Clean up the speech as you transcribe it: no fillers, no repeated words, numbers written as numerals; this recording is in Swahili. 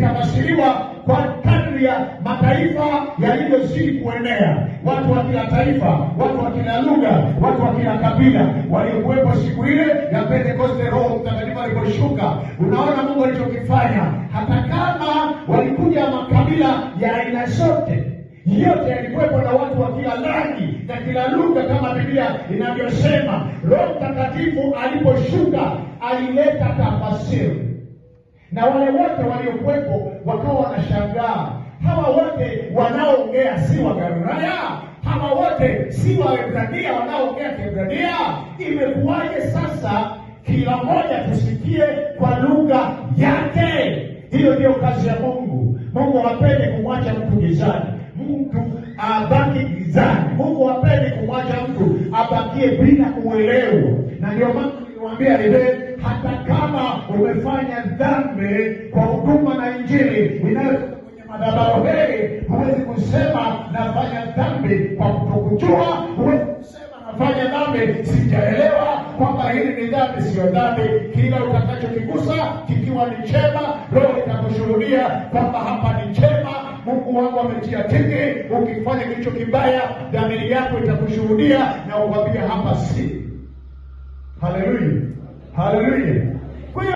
litafasiriwa kwa kadri ya mataifa yalivyozidi kuenea. Watu wa kila taifa, watu wa kila lugha, watu wa kila kabila waliokuwepo siku ile ya Pentekoste, Roho Mtakatifu aliposhuka. Unaona Mungu alichokifanya. Hata kama walikuja makabila ya aina zote, yote yalikuwepo na watu wa kila rangi na kila lugha, kama Biblia inavyosema. Roho Mtakatifu aliposhuka alileta tafasiri, na wale wote waliokuwepo wakawa wanashangaa. Hawa wote wanaoongea si Wagalilaya? Hawa wote si Waebrania wanaoongea Kiebrania? Imekuwaje sasa kila mmoja tusikie kwa lugha yake? Hiyo ndio kazi ya Mungu. Mungu hapendi kumwacha mtu gizani, mtu abaki gizani. Mungu hapendi kumwacha mtu abakie bila uelewa. Na ndio maana niwaambia leo, hata kama umefanya dhambi kwa huduma na injili inayotoka kwenye madhabahu hili, huwezi kusema nafanya dhambi kwa kutokujua. Huwezi kusema nafanya dhambi sijaelewa kwamba hili ni dhambi. Sio dhambi. Kila utakachokigusa kikiwa ni chema, Roho itakushuhudia kwamba hapa ni chema. Mungu wangu ametia tiki. Ukifanya kilicho kibaya, dhamiri yako itakushuhudia na ukwambia hapa si. Haleluya. Haleluya.